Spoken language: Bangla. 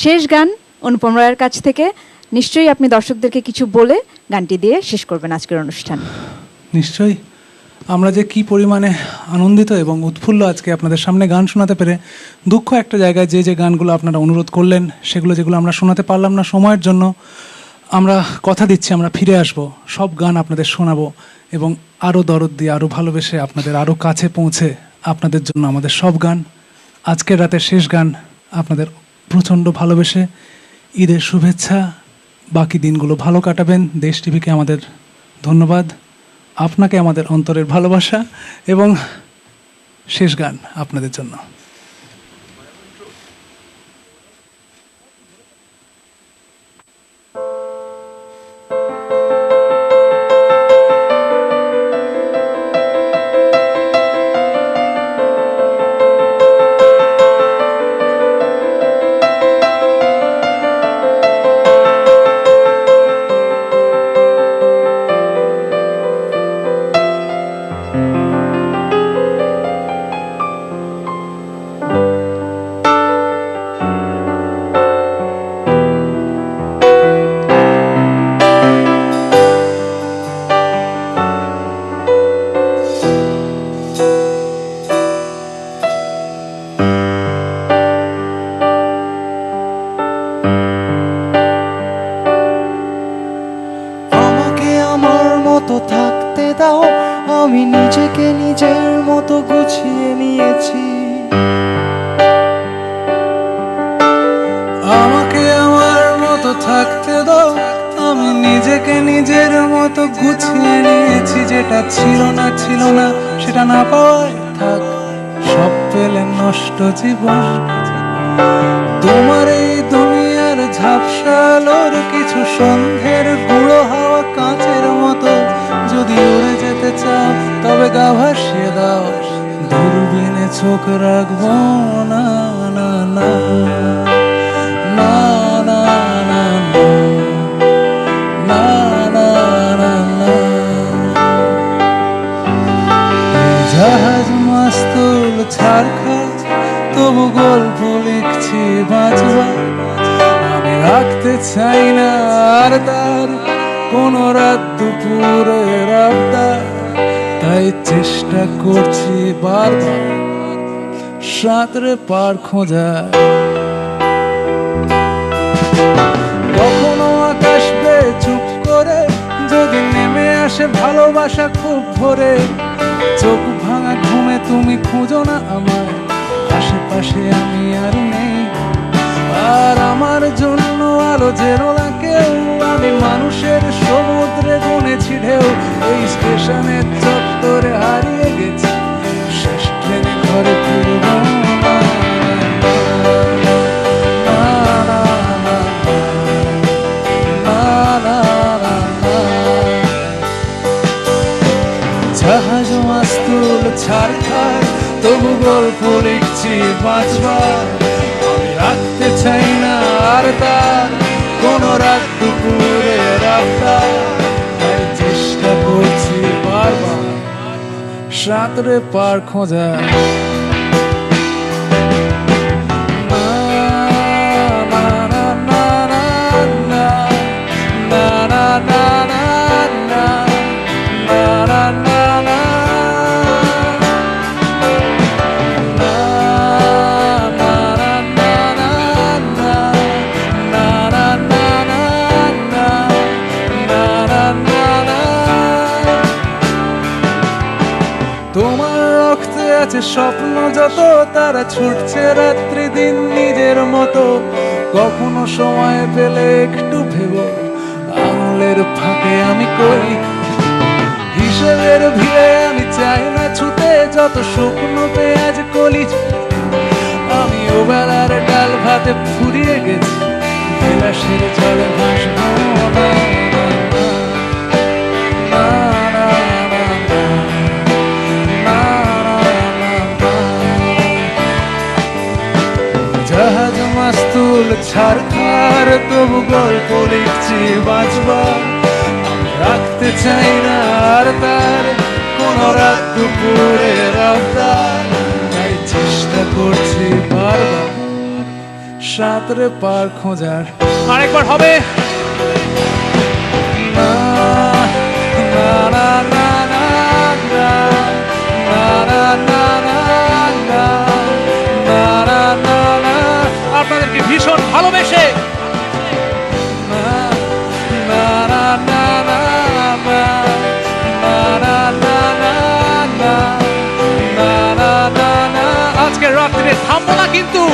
শেষ গান অনুপম রায়ের কাছ থেকে, নিশ্চয়ই আপনি দর্শকদেরকে কিছু বলে গানটি দিয়ে শেষ করবেন আজকের অনুষ্ঠান। নিশ্চয়ই। আমরা যে কি পরিমাণে আনন্দিত এবং উৎফুল্ল আজকে আপনাদের সামনে গান শোনাতে পেরে। দুঃখ একটা জায়গায়, যে যে গানগুলো আপনারা অনুরোধ করলেন সেগুলো যেগুলো আমরা শোনাতে পারলাম না সময়ের জন্য, আমরা কথা দিচ্ছি আমরা ফিরে আসব, সব গান আপনাদের শোনাবো এবং আরও দরদ দিয়ে আরও ভালোবেসে আপনাদের আরও কাছে পৌঁছে আপনাদের জন্য আমাদের সব গান। আজকের রাতের শেষ গান আপনাদের প্রচণ্ড ভালোবেসে ঈদের শুভেচ্ছা। বাকি দিনগুলো ভালো কাটাবেন। দেশ টিভিকে আমাদের ধন্যবাদ, আপনাকে আমাদের অন্তরের ভালোবাসা এবং শেষ গান আপনাদের জন্য। থাকতে দাও, আমি নিজেকে নিজের মতো গুছিয়ে নিয়েছি। আমাকে আমার মতো থাকতে দাও, আমি নিজেকে নিজের মতো গুছিয়ে নিয়েছি। যেটা ছিল না সেটা না পাওয়ায় থাক, সব পেলে নষ্ট জীবন। তোমার এই দুনিয়ার ঝাপসা আলোর কিছু সন্ধ্যের গুঁড়ো হাওয়া কাঁচের মতো, যদি উড়ে যেতে চাও তবে গা ভাসিয়ে দাও। দূরবীনে চোখ রাখবো না না না না না না না না না না। জাহাজ মাস্তুল ছাড় খায়, তবু গল্প লিখছি বাঁচবার। আমি রাখতে চাই না আর তার কোন রাত দুপুরের আবদার, তাই চেষ্টা করছি বারবার সাঁতরে পার খোঁজার। কখনো আকাশ বেয়ে চুপ করে যদি নেমে আসে ভালোবাসা খুব ভোরে, চোখ ভাঙা ঘুমে তুমি খুঁজো না আমায়, আশেপাশে আমি আর নেই। আর আমার জন্য আলো জেরো না কেউ, আমি মানুষের সমুদ্রে গুনেছি ঢেউ। এই স্টেশনের চত্বরে হারিয়ে গেছি, শেষ ট্রেনে ঘরে ফিরব না। জাহাজ মাস্তুল ছাড় খায়, তবু গল্প লিখছি বাঁচবার। আমি রাখতে চাই না আর তার কোন রাত দুপুরের আবদার, তাই চেষ্টা করছি বারবার সাঁতরে পার খোঁজার। তোমার রক্তে আছে স্বপ্ন যত, তারা ছুটছে রাত্রি দিন নিজের মতো। কখনো সময় পেলে একটু ভেবো, আঙুলের ফাঁকে আমি করি হিসেবের ভিড়ে। আমি চাই না ছুতে যত শুকনো পেঁয়াজ কলি, আমি ও বেলার ডাল ভাতে ফুরিয়ে গেছি, বিলাসের জলে ভাসবো না। জাহাজ মাস্তুল ছাড় খার, তবু গল্প লিখছি বাঁচবার। আমি রাখতে চাই না আর তার কোন রাত দুপুরের আবদার, তাই চেষ্টা করছি বারবার সাঁতরে পার খোঁজার। আরেকবার হবে। না, না, না, না, না, না, না, না, না, না, না, না, না, না, না। আপনাদেরকে ভীষণ ভালোবেসে না, না, না, না, না, না, না, না, না, না, না, না, না, না, না। আজকের রাত্রে থামবো না কিন্তু।